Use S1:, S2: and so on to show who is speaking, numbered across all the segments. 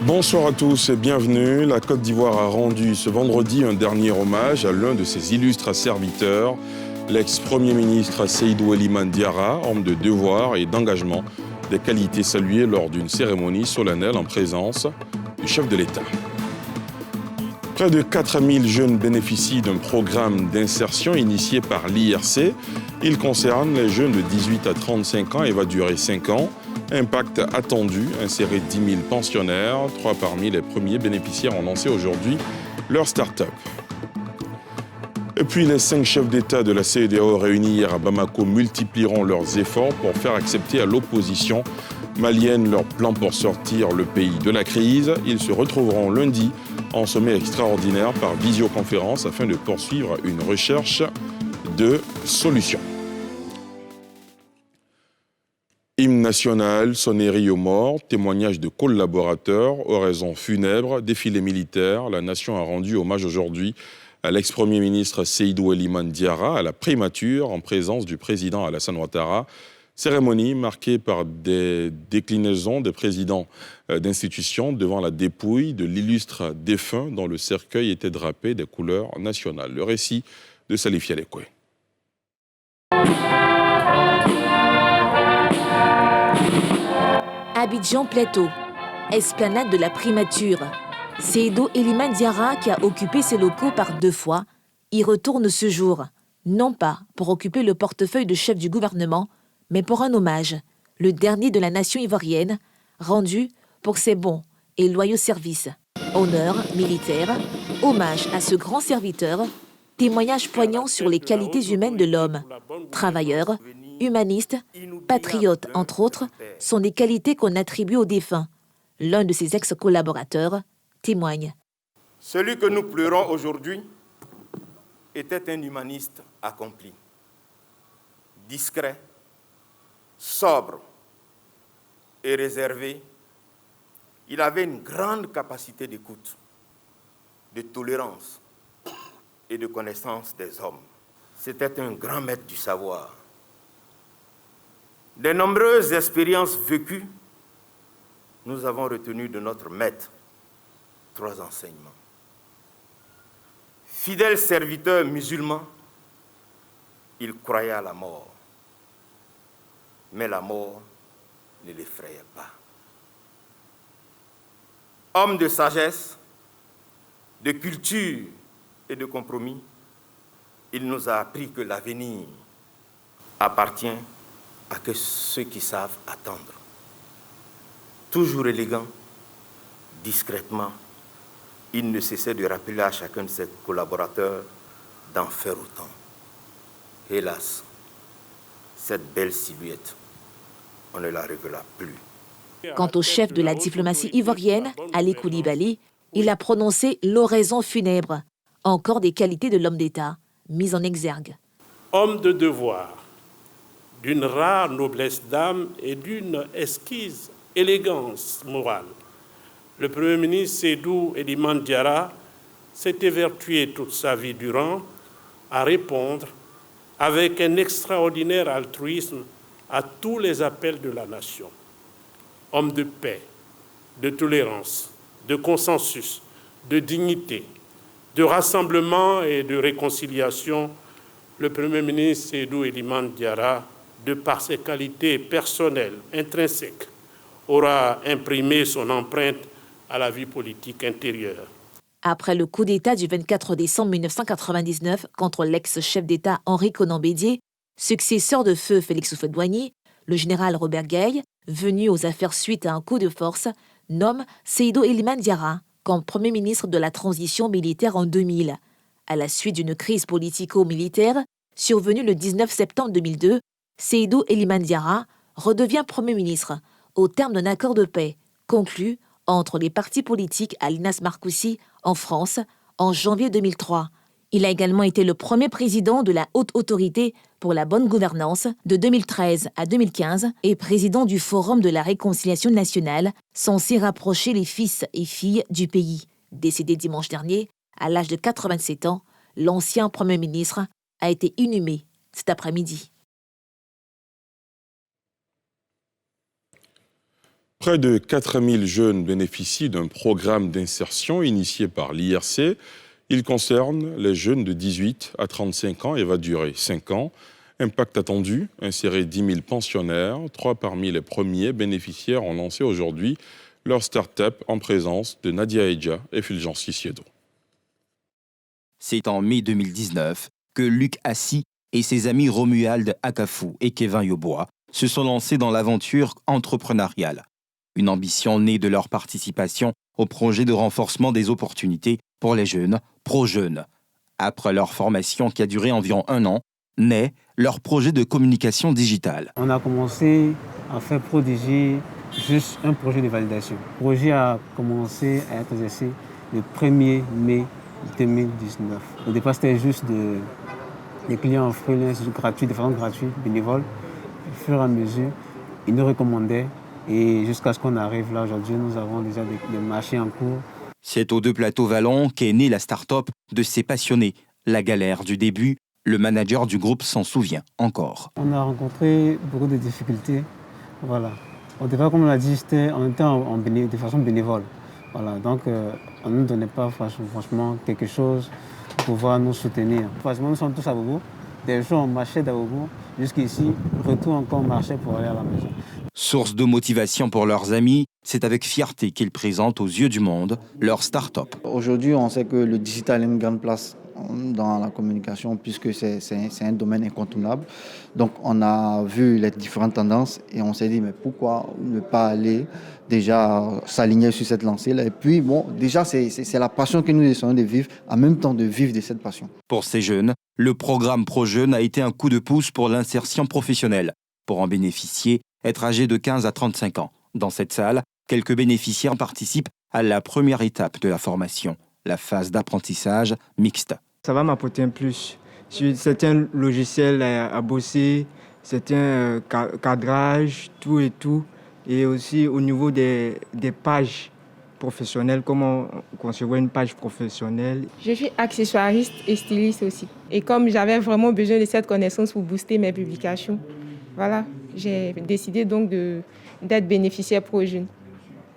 S1: Bonsoir à tous et bienvenue. La Côte d'Ivoire a rendu ce vendredi un dernier hommage à l'un de ses illustres serviteurs, l'ex-premier ministre Seydou Eliman Diarra, homme de devoir et d'engagement, des qualités saluées lors d'une cérémonie solennelle en présence du chef de l'État. Près de 4000 jeunes bénéficient d'un programme d'insertion initié par l'IRC. Il concerne les jeunes de 18 à 35 ans et va durer 5 ans. Impact attendu, insérer 10 000 pensionnaires. 3 parmi les premiers bénéficiaires ont lancé aujourd'hui leur start-up. Et puis les 5 chefs d'État de la CEDEAO réunis hier à Bamako multiplieront leurs efforts pour faire accepter à l'opposition malienne leur plan pour sortir le pays de la crise. Ils se retrouveront lundi en sommet extraordinaire par visioconférence afin de poursuivre une recherche de solutions. Hymne national, sonnerie aux morts, témoignages de collaborateurs, oraisons funèbres, défilé militaire. La nation a rendu hommage aujourd'hui à l'ex-premier ministre Seydou Eliman Diarra à la primature en présence du président Alassane Ouattara. Cérémonie marquée par des déclinaisons des présidents d'institutions devant la dépouille de l'illustre défunt dont le cercueil était drapé des couleurs nationales. Le récit de Salif Yalekwe.
S2: Abidjan Plateau, esplanade de la primature. Seydou Eliman Diarra, qui a occupé ses locaux par 2 fois, y retourne ce jour, non pas pour occuper le portefeuille de chef du gouvernement, mais pour un hommage, le dernier de la nation ivoirienne, rendu pour ses bons et loyaux services. Honneur militaire, hommage à ce grand serviteur, témoignage poignant sur les qualités humaines de l'homme. Travailleur, humaniste, patriote, entre autres, sont des qualités qu'on attribue aux défunts. L'un de ses ex-collaborateurs témoigne.
S3: Celui que nous pleurons aujourd'hui était un humaniste accompli, discret, sobre et réservé. Il avait une grande capacité d'écoute, de tolérance et de connaissance des hommes. C'était un grand maître du savoir. Des nombreuses expériences vécues, nous avons retenu de notre maître 3 enseignements. Fidèle serviteur musulman, il croyait à la mort. Mais la mort ne l'effrayait pas. Homme de sagesse, de culture et de compromis, il nous a appris que l'avenir appartient à que ceux qui savent attendre. Toujours élégant, discrètement, il ne cessait de rappeler à chacun de ses collaborateurs d'en faire autant. Hélas, cette belle silhouette, on ne la révéla plus.
S2: Quant au chef de la diplomatie ivoirienne, Ali Koulibaly, il a prononcé l'oraison funèbre, encore des qualités de l'homme d'État, mises en exergue.
S4: Homme de devoir, d'une rare noblesse d'âme et d'une exquise élégance morale, le Premier ministre Seydou Eliman Diarra s'est évertué toute sa vie durant à répondre avec un extraordinaire altruisme à tous les appels de la nation. Homme de paix, de tolérance, de consensus, de dignité, de rassemblement et de réconciliation, le Premier ministre Seydou Eliman Diarra, de par ses qualités personnelles, intrinsèques, aura imprimé son empreinte à la vie politique intérieure.
S2: Après le coup d'État du 24 décembre 1999 contre l'ex-chef d'État Henri Konan Bédié, successeur de feu Félix Houphouët-Boigny, le général Robert Gueï, venu aux affaires suite à un coup de force, nomme Seydou Eliman Diarra comme Premier ministre de la transition militaire en 2000. À la suite d'une crise politico-militaire survenue le 19 septembre 2002, Seydou Eliman Diarra redevient Premier ministre au terme d'un accord de paix conclu entre les partis politiques à l'Inas Marcoussis en France en janvier 2003. Il a également été le premier président de la Haute Autorité pour la bonne gouvernance de 2013 à 2015 et président du Forum de la réconciliation nationale, censé rapprocher les fils et filles du pays. Décédé dimanche dernier, à l'âge de 87 ans, l'ancien Premier ministre a été inhumé cet après-midi.
S1: Près de 4000 jeunes bénéficient d'un programme d'insertion initié par l'IRC. Il concerne les jeunes de 18 à 35 ans et va durer 5 ans. Impact attendu, insérer 10 000 pensionnaires. 3 parmi les premiers bénéficiaires ont lancé aujourd'hui leur start-up en présence de Nadia Edja et Fulgence Ciciedo.
S5: C'est en mai 2019 que Luc Assis et ses amis Romuald Akafou et Kevin Yobois se sont lancés dans l'aventure entrepreneuriale. Une ambition née de leur participation au projet de renforcement des opportunités pour les jeunes, ProJeunes. Après leur formation qui a duré environ 1 an, naît leur projet de communication digitale.
S6: On a commencé à faire Prodigi juste un projet de validation. Le projet a commencé à être exercé le 1er mai 2019. Au départ, c'était juste des clients en freelance gratuits, de façon gratuite, bénévoles. Au fur et à mesure, ils nous recommandaient et jusqu'à ce qu'on arrive là aujourd'hui, nous avons déjà des marchés en cours.
S5: C'est aux 2 plateaux Vallon qu'est née la start-up de ces passionnés. La galère du début, le manager du groupe s'en souvient encore.
S6: On a rencontré beaucoup de difficultés. Voilà. Au départ, comme on l'a dit, on était de façon bénévole. Voilà. Donc, on ne nous donnait pas franchement quelque chose pour pouvoir nous soutenir. Franchement, nous sommes tous à Bobo. Des jours, on marchait d'Abobo jusqu'ici. Retour encore, on marchait pour aller à la maison.
S5: Source de motivation pour leurs amis, c'est avec fierté qu'ils présentent aux yeux du monde leur start-up.
S7: Aujourd'hui, on sait que le digital a une grande place dans la communication puisque c'est un domaine incontournable. Donc on a vu les différentes tendances et on s'est dit mais pourquoi ne pas aller déjà s'aligner sur cette lancée-là. Et puis bon, déjà c'est la passion que nous essayons de vivre, en même temps de vivre de cette passion.
S5: Pour ces jeunes, le programme ProJeunes a été un coup de pouce pour l'insertion professionnelle. Pour en bénéficier, être âgé de 15 à 35 ans. Dans cette salle, quelques bénéficiaires participent à la première étape de la formation, la phase d'apprentissage mixte.
S8: Ça va m'apporter un plus. Sur certains logiciels à bosser, certains cadrages, tout et tout. Et aussi au niveau des pages professionnelles, comment concevoir une page professionnelle.
S9: Je suis accessoiriste et styliste aussi. Et comme j'avais vraiment besoin de cette connaissance pour booster mes publications, voilà, j'ai décidé donc d'être bénéficiaire ProJeunes.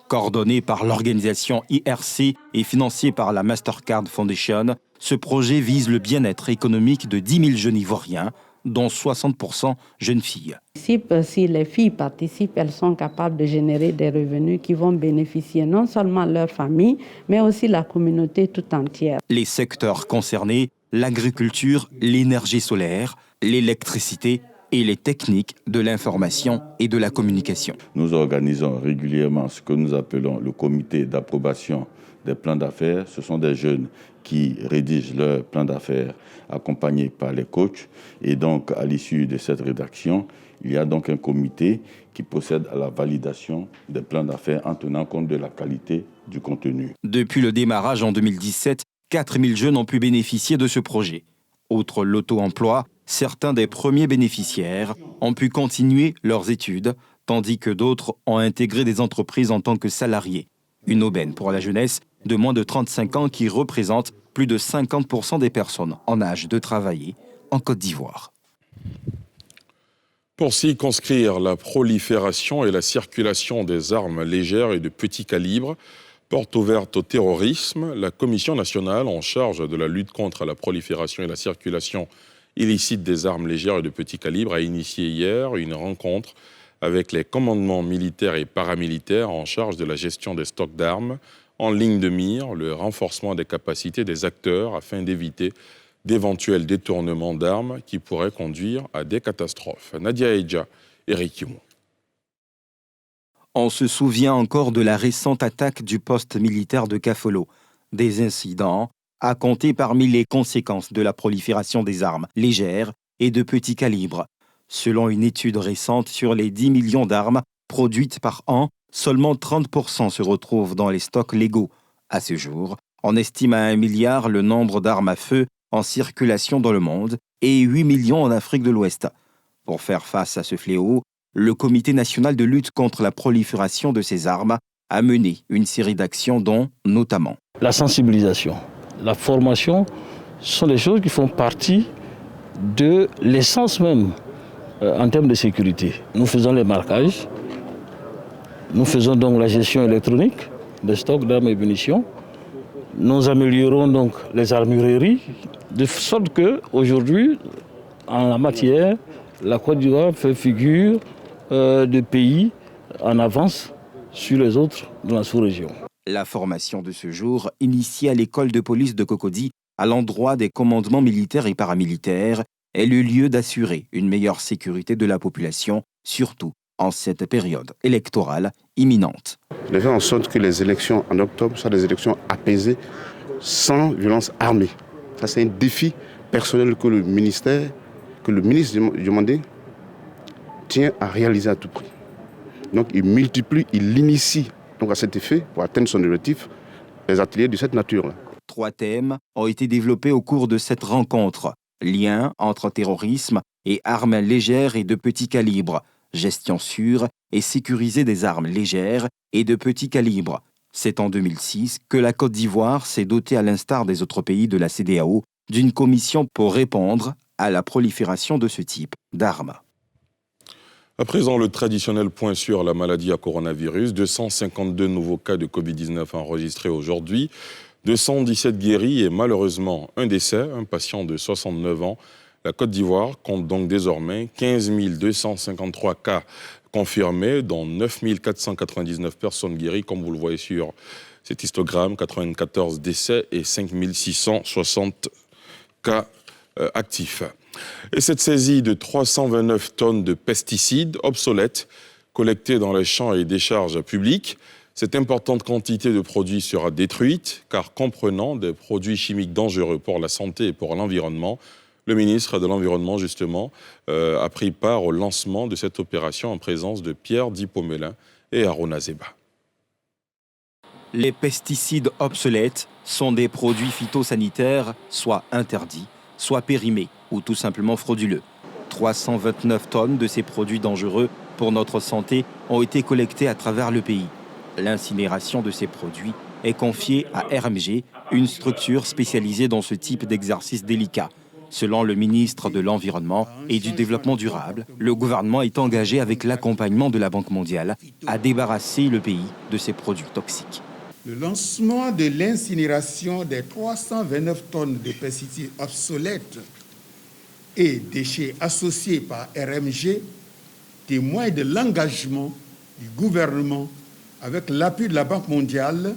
S5: Coordonné par l'organisation IRC et financé par la Mastercard Foundation, ce projet vise le bien-être économique de 10 000 jeunes Ivoiriens, dont 60% jeunes filles.
S10: Si les filles participent, elles sont capables de générer des revenus qui vont bénéficier non seulement leur famille, mais aussi la communauté tout entière.
S5: Les secteurs concernés, l'agriculture, l'énergie solaire, l'électricité et les techniques de l'information et de la communication.
S11: Nous organisons régulièrement ce que nous appelons le comité d'approbation des plans d'affaires. Ce sont des jeunes qui rédigent leur plan d'affaires accompagnés par les coachs. Et donc, à l'issue de cette rédaction, il y a donc un comité qui procède à la validation des plans d'affaires en tenant compte de la qualité du contenu.
S5: Depuis le démarrage en 2017, 4000 jeunes ont pu bénéficier de ce projet. Outre l'auto-emploi, certains des premiers bénéficiaires ont pu continuer leurs études, tandis que d'autres ont intégré des entreprises en tant que salariés. Une aubaine pour la jeunesse de moins de 35 ans qui représente plus de 50% des personnes en âge de travailler en Côte d'Ivoire.
S1: Pour circonscrire la prolifération et la circulation des armes légères et de petit calibre, porte ouverte au terrorisme, la Commission nationale en charge de la lutte contre la prolifération et la circulation illicite des armes légères et de petit calibre a initié hier une rencontre avec les commandements militaires et paramilitaires en charge de la gestion des stocks d'armes, en ligne de mire le renforcement des capacités des acteurs afin d'éviter d'éventuels détournements d'armes qui pourraient conduire à des catastrophes. Nadia Edja, Eric Yumon.
S5: On se souvient encore de la récente attaque du poste militaire de Kafolo. Des incidents à compter parmi les conséquences de la prolifération des armes légères et de petit calibre. Selon une étude récente sur les 10 millions d'armes produites par an, seulement 30% se retrouvent dans les stocks légaux. À ce jour, on estime à 1 milliard le nombre d'armes à feu en circulation dans le monde et 8 millions en Afrique de l'Ouest. Pour faire face à ce fléau, le Comité national de lutte contre la prolifération de ces armes a mené une série d'actions dont, notamment,
S12: la sensibilisation, la formation sont des choses qui font partie de l'essence même en termes de sécurité. Nous faisons les marquages Nous faisons donc la gestion électronique des stocks d'armes et munitions. Nous améliorons donc les armureries, de sorte qu'aujourd'hui, en la matière, la Côte d'Ivoire fait figure de pays en avance sur les autres de la sous-région.
S5: La formation de ce jour, initiée à l'école de police de Cocody, à l'endroit des commandements militaires et paramilitaires, est le lieu d'assurer une meilleure sécurité de la population, surtout en cette période électorale imminente.
S13: De faire en sorte que les élections en octobre soient des élections apaisées, sans violence armée. Ça, c'est un défi personnel que le ministre Diomandé tient à réaliser à tout prix. Donc il multiplie, il initie donc à cet effet, pour atteindre son objectif, les ateliers de cette nature-là.
S5: 3 thèmes ont été développés au cours de cette rencontre. Lien entre terrorisme et armes légères et de petit calibre. Gestion sûre et sécurisée des armes légères et de petit calibre. C'est en 2006 que la Côte d'Ivoire s'est dotée, à l'instar des autres pays de la CEDEAO, d'une commission pour répondre à la prolifération de ce type d'armes.
S1: À présent, le traditionnel point sur la maladie à coronavirus. 252 nouveaux cas de Covid-19 enregistrés aujourd'hui, 217 guéris et malheureusement un décès, un patient de 69 ans. La Côte d'Ivoire compte donc désormais 15 253 cas confirmés, dont 9 499 personnes guéries, comme vous le voyez sur cet histogramme, 94 décès et 5 660 cas actifs. Et cette saisie de 329 tonnes de pesticides obsolètes collectés dans les champs et décharges publiques, cette importante quantité de produits sera détruite, car comprenant des produits chimiques dangereux pour la santé et pour l'environnement, le ministre de l'Environnement, justement, a pris part au lancement de cette opération en présence de Pierre Dipomelin et Arona Zeba.
S5: Les pesticides obsolètes sont des produits phytosanitaires soit interdits, soit périmés ou tout simplement frauduleux. 329 tonnes de ces produits dangereux pour notre santé ont été collectées à travers le pays. L'incinération de ces produits est confiée à RMG, une structure spécialisée dans ce type d'exercice délicat. Selon le ministre de l'Environnement et du Développement durable, le gouvernement est engagé avec l'accompagnement de la Banque mondiale à débarrasser le pays de ces produits toxiques.
S14: Le lancement de l'incinération des 329 tonnes de pesticides obsolètes et déchets associés par RMG témoigne de l'engagement du gouvernement avec l'appui de la Banque mondiale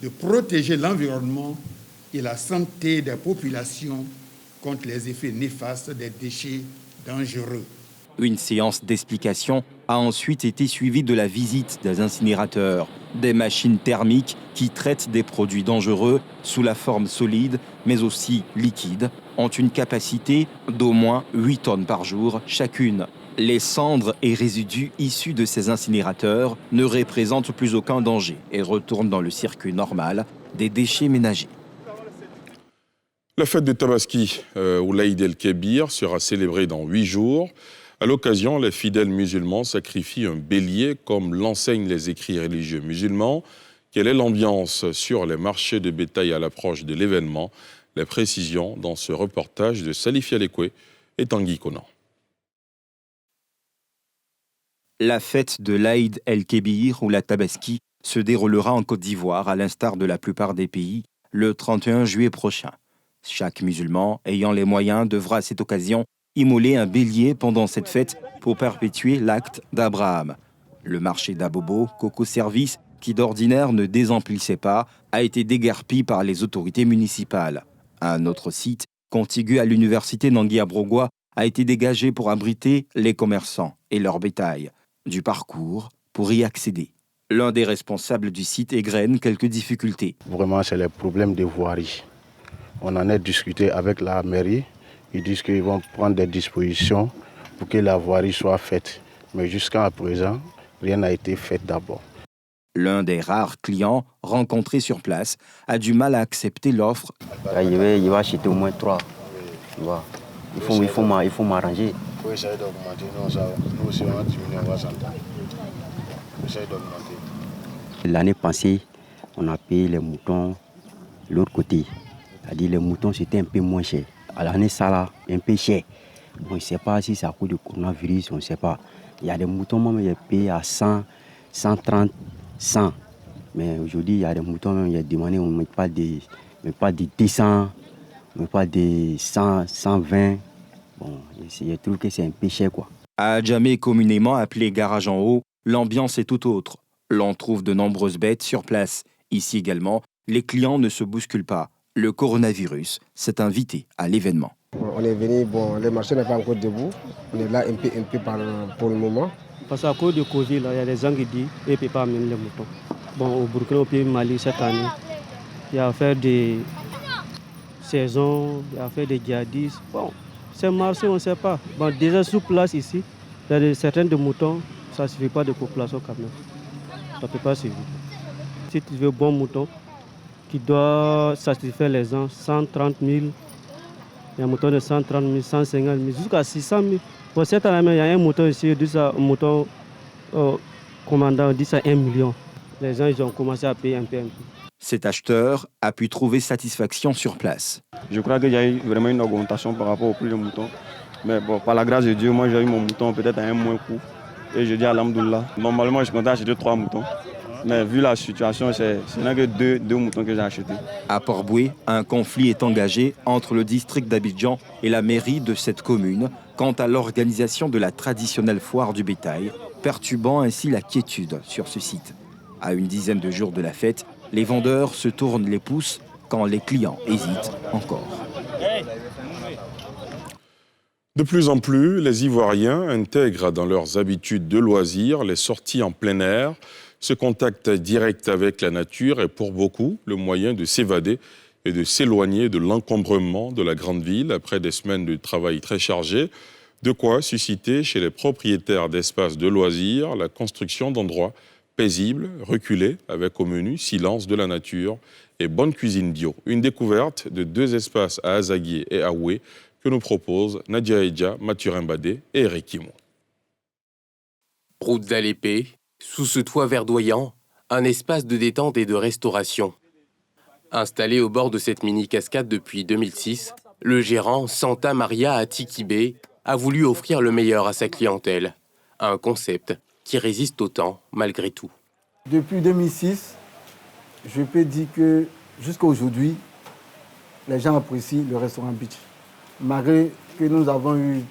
S14: de protéger l'environnement et la santé des populations contre les effets néfastes des déchets dangereux.
S5: Une séance d'explication a ensuite été suivie de la visite des incinérateurs. Des machines thermiques qui traitent des produits dangereux sous la forme solide, mais aussi liquide, ont une capacité d'au moins 8 tonnes par jour chacune. Les cendres et résidus issus de ces incinérateurs ne représentent plus aucun danger et retournent dans le circuit normal des déchets ménagers.
S1: La fête de Tabaski, ou l'Aïd el-Kébir, sera célébrée dans 8 jours. À l'occasion, les fidèles musulmans sacrifient un bélier, comme l'enseignent les écrits religieux musulmans. Quelle est l'ambiance sur les marchés de bétail à l'approche de l'événement? Les précisions dans ce reportage de Salif Yalekwe et Tanguy Conan.
S5: La fête de l'Aïd el-Kébir, ou la Tabaski, se déroulera en Côte d'Ivoire, à l'instar de la plupart des pays, le 31 juillet prochain. Chaque musulman ayant les moyens devra à cette occasion immoler un bélier pendant cette fête pour perpétuer l'acte d'Abraham. Le marché d'Abobo, Coco Service, qui d'ordinaire ne désemplissait pas, a été déguerpi par les autorités municipales. Un autre site, contigu à l'université Nangui-Abrogwa, a été dégagé pour abriter les commerçants et leur bétail. Du parcours pour y accéder. L'un des responsables du site égrène quelques difficultés.
S15: Vraiment, c'est les problèmes de voirie. On en a discuté avec la mairie. Ils disent qu'ils vont prendre des dispositions pour que la voirie soit faite. Mais jusqu'à présent, rien n'a été fait d'abord.
S5: L'un des rares clients rencontrés sur place a du mal à accepter l'offre.
S16: Il va acheter au moins 3. Il faut m'arranger.
S15: Il faut essayer d'augmenter. Nous aussi, on va diminuer, on va s'entendre. Essayer d'augmenter.
S16: L'année passée, on a payé les moutons de l'autre côté. C'est-à-dire les moutons, c'était un peu moins cher. À l'année, ça là, un peu cher. Bon, je ne sais pas si c'est à cause du coronavirus, on ne sait pas. Il y a des moutons, même, ils payent à 100, 130, 100. Mais aujourd'hui, il y a des moutons, même, il y a des montées, on ne met pas des 200, on ne met pas des 100, 120. Bon, je trouve que c'est un peu cher, quoi.
S5: À Adjamé, communément appelé Garage en haut, l'ambiance est tout autre. L'on trouve de nombreuses bêtes sur place. Ici également, les clients ne se bousculent pas. Le coronavirus s'est invité à l'événement.
S17: On est venu, le marché n'est pas encore debout. On est là un peu pour le moment.
S6: Parce qu'à cause du Covid, il y a des gens qui disent qu'ils ne peuvent pas amener les moutons. Au Burkina, au pays Mali, cette année, il y a affaire des saisons, il y a affaire des djihadistes. C'est marché, on ne sait pas. Déjà sur place ici, il y a certains de moutons, ça ne suffit pas de population quand même. Ça ne peut pas suffire. Si tu veux bon mouton, qui doit satisfaire les gens, 130 000, il y a un mouton de 130 000, 150 000, jusqu'à 600 000. Pour cette année, il y a un mouton ici, un mouton commandant, on dit ça 1 million. Les gens ils ont commencé à payer un peu.
S5: Cet acheteur a pu trouver satisfaction sur place.
S18: Je crois qu'il y a eu vraiment une augmentation par rapport au prix du mouton. Mais par la grâce de Dieu, moi j'ai eu mon mouton peut-être à un moins coût. Et je dis alhamdoulilah. Normalement, je comptais acheter 3 moutons. Mais vu la situation, ce n'est que deux moutons que j'ai achetés.
S5: À Port-Boué, un conflit est engagé entre le district d'Abidjan et la mairie de cette commune quant à l'organisation de la traditionnelle foire du bétail, perturbant ainsi la quiétude sur ce site. À une dizaine de jours de la fête, les vendeurs se tournent les pouces quand les clients hésitent encore.
S1: De plus en plus, les Ivoiriens intègrent dans leurs habitudes de loisirs les sorties en plein air. Ce contact direct avec la nature est pour beaucoup le moyen de s'évader et de s'éloigner de l'encombrement de la grande ville après des semaines de travail très chargées. De quoi susciter chez les propriétaires d'espaces de loisirs la construction d'endroits paisibles, reculés, avec au menu silence de la nature et bonne cuisine bio. Une découverte de 2 espaces à Azaguié et à Oué que nous proposent Nadia Edja, Mathurin Badé et Eric Kimon.
S19: Route d'Alépé, sous ce toit verdoyant, un espace de détente et de restauration. Installé au bord de cette mini-cascade depuis 2006, le gérant Santa Maria Atikibé a voulu offrir le meilleur à sa clientèle. Un concept qui résiste au temps, malgré tout.
S20: Depuis 2006, je peux dire que jusqu'à aujourd'hui, les gens apprécient le restaurant Beach. Malgré que nous avons eu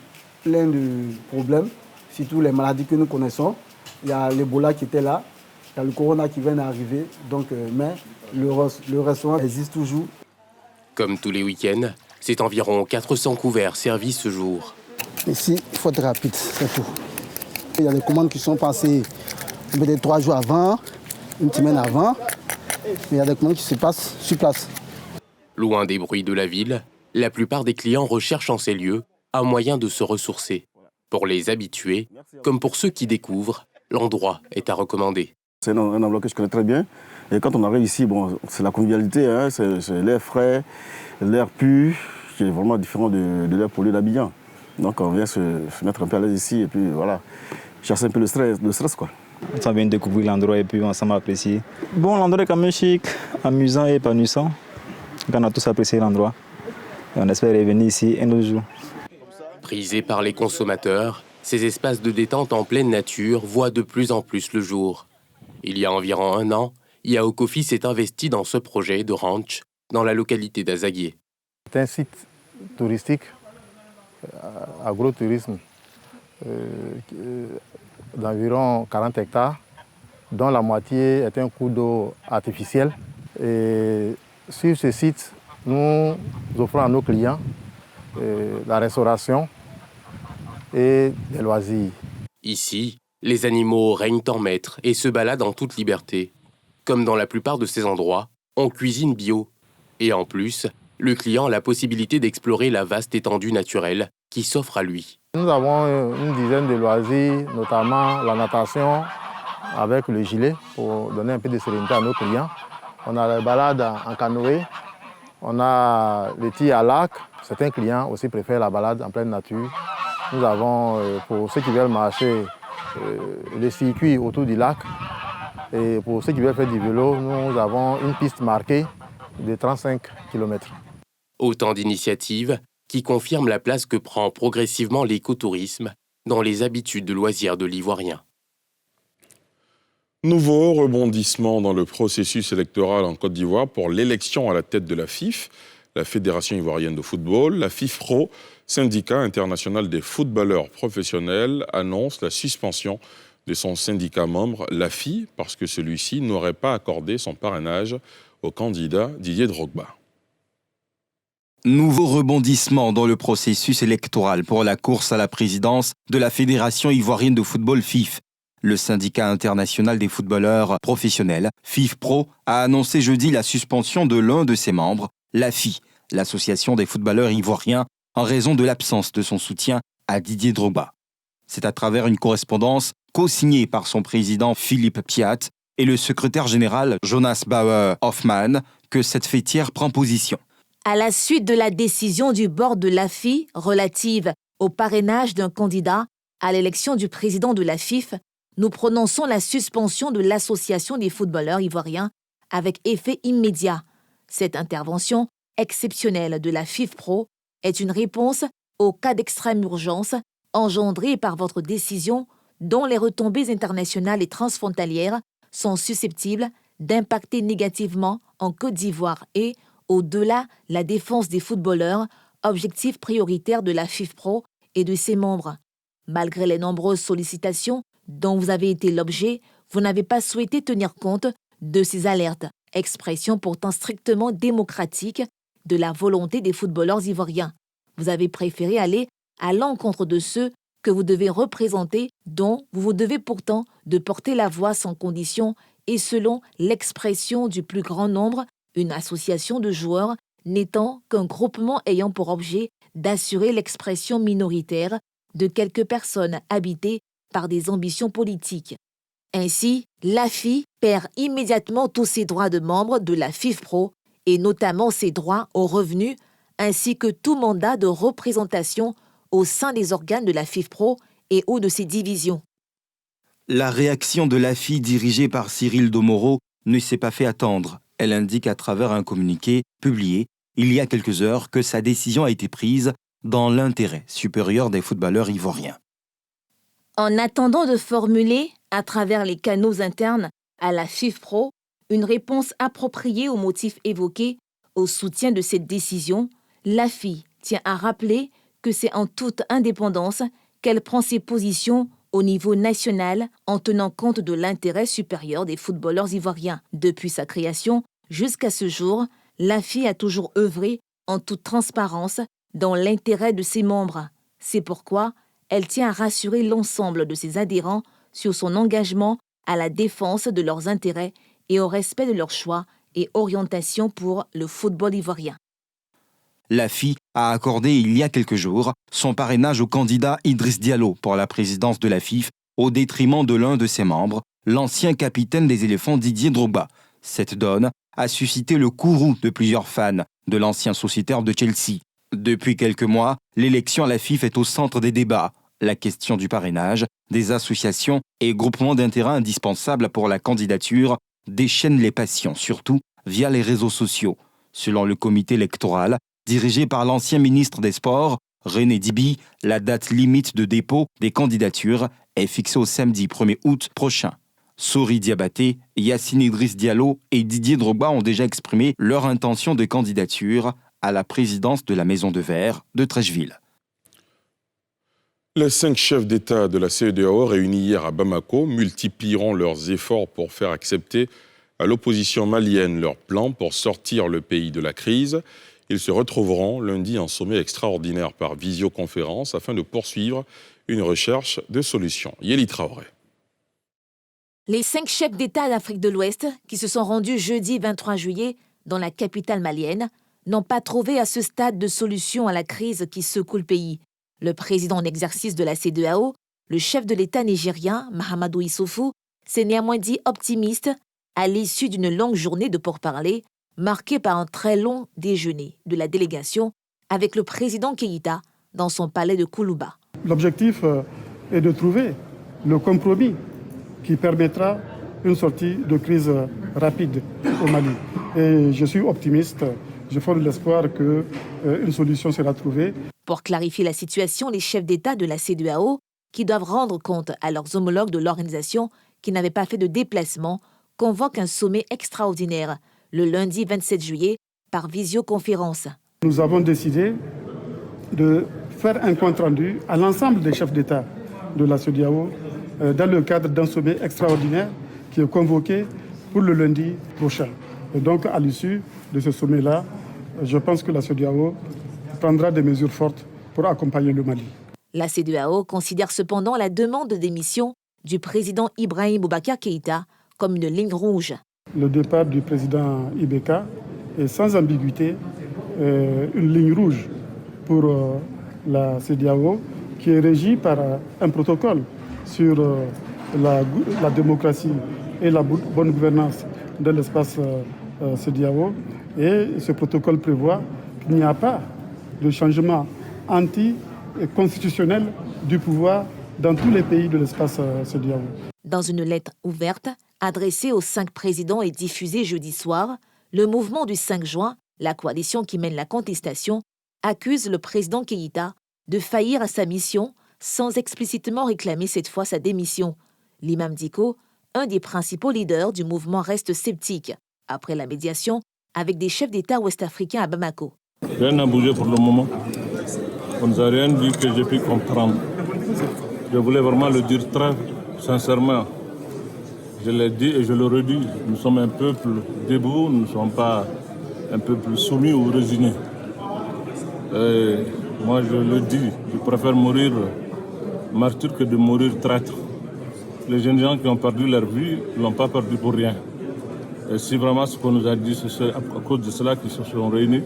S20: plein de problèmes, surtout les maladies que nous connaissons, il y a l'Ebola qui était là, il y a le Corona qui vient d'arriver, mais le restaurant existe toujours.
S19: Comme tous les week-ends, c'est environ 400 couverts servis ce jour.
S20: Ici, il faut être rapide, c'est tout. Il y a des commandes qui sont passées peut-être 3 jours avant, une semaine avant, mais il y a des commandes qui se passent sur place.
S19: Loin des bruits de la ville, la plupart des clients recherchent en ces lieux un moyen de se ressourcer. Pour les habitués, comme pour ceux qui découvrent, l'endroit est à recommander.
S18: C'est un endroit que je connais très bien. Et quand on arrive ici, c'est la convivialité, c'est l'air frais, l'air pur, qui est vraiment différent de l'air pollué d'Abidjan. Donc on vient se mettre un peu à l'aise ici et puis voilà, chasser un peu le stress quoi.
S21: On vient découvrir l'endroit et puis ensemble apprécier. Bon, l'endroit est quand même chic, amusant et épanouissant. On a tous apprécié l'endroit. Et on espère revenir ici un autre jour.
S19: Prisés par les consommateurs, ces espaces de détente en pleine nature voient de plus en plus le jour. Il y a environ 1 an, Yao Kofi s'est investi dans ce projet de ranch dans la localité d'Azaguié.
S22: C'est un site touristique, agrotourisme, d'environ 40 hectares, dont la moitié est un cours d'eau artificiel. Et sur ce site, nous offrons à nos clients la restauration et des loisirs.
S19: Ici, les animaux règnent en maître et se baladent en toute liberté. Comme dans la plupart de ces endroits, on cuisine bio. Et en plus, le client a la possibilité d'explorer la vaste étendue naturelle qui s'offre à lui.
S22: Nous avons une dizaine de loisirs, notamment la natation avec le gilet pour donner un peu de sérénité à nos clients. On a la balade en canoë, on a le tir à l'arc. Certains clients aussi préfèrent la balade en pleine nature. Nous avons, pour ceux qui veulent marcher, le circuit autour du lac. Et pour ceux qui veulent faire du vélo, nous avons une piste marquée de 35 km.
S19: Autant d'initiatives qui confirment la place que prend progressivement l'écotourisme dans les habitudes de loisirs de l'Ivoirien.
S1: Nouveau rebondissement dans le processus électoral en Côte d'Ivoire pour l'élection à la tête de la FIF, la Fédération ivoirienne de football. La FIFPro, syndicat international des footballeurs professionnels, annonce la suspension de son syndicat membre, l'AFI, parce que celui-ci n'aurait pas accordé son parrainage au candidat Didier Drogba.
S5: Nouveau rebondissement dans le processus électoral pour la course à la présidence de la Fédération ivoirienne de football FIF. Le syndicat international des footballeurs professionnels, FIFPro, a annoncé jeudi la suspension de l'un de ses membres, l'AFI, l'association des footballeurs ivoiriens, en raison de l'absence de son soutien à Didier Drogba. C'est à travers une correspondance co-signée par son président Philippe Piat et le secrétaire général Jonas Bauer Hoffmann que cette fêtière prend position.
S2: À la suite de la décision du board de l'AFI relative au parrainage d'un candidat à l'élection du président de la FIF, nous prononçons la suspension de l'Association des footballeurs ivoiriens avec effet immédiat. Cette intervention exceptionnelle de la FIFPro est une réponse au cas d'extrême urgence engendré par votre décision dont les retombées internationales et transfrontalières sont susceptibles d'impacter négativement en Côte d'Ivoire et, au-delà, la défense des footballeurs, objectif prioritaire de la FIFPro et de ses membres. Malgré les nombreuses sollicitations dont vous avez été l'objet, vous n'avez pas souhaité tenir compte de ces alertes, expression pourtant strictement démocratique de la volonté des footballeurs ivoiriens. Vous avez préféré aller à l'encontre de ceux que vous devez représenter, dont vous vous devez pourtant de porter la voix sans condition et selon l'expression du plus grand nombre, une association de joueurs n'étant qu'un groupement ayant pour objet d'assurer l'expression minoritaire de quelques personnes habitées par des ambitions politiques. Ainsi, l'AFI perd immédiatement tous ses droits de membre de la FIFPro et notamment ses droits aux revenus ainsi que tout mandat de représentation au sein des organes de la FIFPro et ou de ses divisions.
S5: La réaction de l'AFI dirigée par Cyril Domoro ne s'est pas fait attendre. Elle indique à travers un communiqué publié il y a quelques heures que sa décision a été prise dans l'intérêt supérieur des footballeurs ivoiriens.
S2: En attendant de formuler, à travers les canaux internes à la FIFPro, une réponse appropriée aux motifs évoqués au soutien de cette décision, l'AFI tient à rappeler que c'est en toute indépendance qu'elle prend ses positions au niveau national en tenant compte de l'intérêt supérieur des footballeurs ivoiriens. Depuis sa création jusqu'à ce jour, l'AFI a toujours œuvré en toute transparence dans l'intérêt de ses membres. C'est pourquoi elle tient à rassurer l'ensemble de ses adhérents sur son engagement à la défense de leurs intérêts et au respect de leurs choix et orientations pour le football ivoirien.
S5: L'AFI a accordé il y a quelques jours son parrainage au candidat Idriss Diallo pour la présidence de la FIF au détriment de l'un de ses membres, l'ancien capitaine des éléphants Didier Drogba. Cette donne a suscité le courroux de plusieurs fans de l'ancien sociétaire de Chelsea. Depuis quelques mois, l'élection à la FIF est au centre des débats. La question du parrainage, des associations et groupements d'intérêt indispensables pour la candidature déchaîne les passions, surtout via les réseaux sociaux. Selon le comité électoral, dirigé par l'ancien ministre des Sports, René Dibi, la date limite de dépôt des candidatures est fixée au samedi 1er août prochain. Sori Diabaté, Yacine Idriss Diallo et Didier Drogba ont déjà exprimé leur intention de candidature à la présidence de la Maison de Verre de Treichville.
S1: Les 5 chefs d'État de la CEDEAO réunis hier à Bamako multiplieront leurs efforts pour faire accepter à l'opposition malienne leur plan pour sortir le pays de la crise. Ils se retrouveront lundi en sommet extraordinaire par visioconférence afin de poursuivre une recherche de solutions. Yéli Traoré.
S2: Les 5 chefs d'État d'Afrique de l'Ouest, qui se sont rendus jeudi 23 juillet dans la capitale malienne, n'ont pas trouvé à ce stade de solution à la crise qui secoue le pays. Le président en exercice de la CEDEAO, le chef de l'État nigérien, Mahamadou Issoufou, s'est néanmoins dit optimiste à l'issue d'une longue journée de pourparlers, marquée par un très long déjeuner de la délégation avec le président Keïta dans son palais de Koulouba.
S3: L'objectif est de trouver le compromis qui permettra une sortie de crise rapide au Mali. Et je suis optimiste, je forme l'espoir qu'une solution sera trouvée.
S2: Pour clarifier la situation, les chefs d'État de la CEDEAO, qui doivent rendre compte à leurs homologues de l'organisation, qui n'avait pas fait de déplacement, convoque un sommet extraordinaire le lundi 27 juillet par visioconférence.
S3: Nous avons décidé de faire un compte-rendu à l'ensemble des chefs d'État de la CEDEAO dans le cadre d'un sommet extraordinaire qui est convoqué pour le lundi prochain. Et donc, à l'issue de ce sommet-là, je pense que la CEDEAO prendra des mesures fortes pour accompagner le Mali.
S2: La CEDEAO considère cependant la demande de démission du président Ibrahim Boubacar Keïta comme une ligne rouge.
S3: Le départ du président Ibeka est sans ambiguïté une ligne rouge pour la CEDEAO qui est régie par un protocole sur la démocratie et la bonne gouvernance de l'espace CEDEAO. Et ce protocole prévoit qu'il n'y a pas de changement anti-constitutionnel du pouvoir dans tous les pays de l'espace CEDEAO.
S2: Dans une lettre ouverte adressée aux 5 présidents et diffusée jeudi soir, le mouvement du 5 juin, la coalition qui mène la contestation, accuse le président Keïta de faillir à sa mission sans explicitement réclamer cette fois sa démission. L'imam Dicko, un des principaux leaders du mouvement, reste sceptique après la médiation avec des chefs d'État ouest-africains à Bamako.
S4: Rien n'a bougé pour le moment. On ne nous a rien dit que j'ai pu comprendre. Je voulais vraiment le dire très sincèrement. Je l'ai dit et je le redis. Nous sommes un peuple debout, nous ne sommes pas un peuple soumis ou résigné. Et moi, je le dis, je préfère mourir martyr que de mourir traître. Les jeunes gens qui ont perdu leur vie ne l'ont pas perdu pour rien. Et si vraiment ce qu'on nous a dit, c'est à cause de cela qu'ils se sont réunis,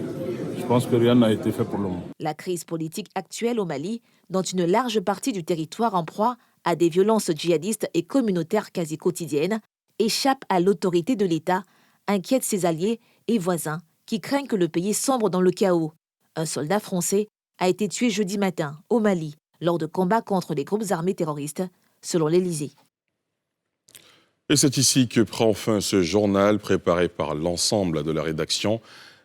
S4: je pense que rien n'a été fait pour le moment.
S2: La crise politique actuelle au Mali, dont une large partie du territoire en proie à des violences djihadistes et communautaires quasi quotidiennes, échappe à l'autorité de l'État, inquiète ses alliés et voisins qui craignent que le pays sombre dans le chaos. Un soldat français a été tué jeudi matin au Mali lors de combats contre les groupes armés terroristes, selon l'Élysée.
S1: Et c'est ici que prend fin ce journal préparé par l'ensemble de la rédaction,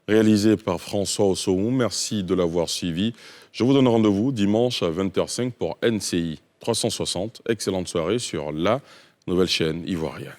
S1: réalisé par François Ossoum. Merci de l'avoir suivi. Je vous donne rendez-vous dimanche à 20h05 pour NCI 360. Excellente soirée sur la nouvelle chaîne ivoirienne.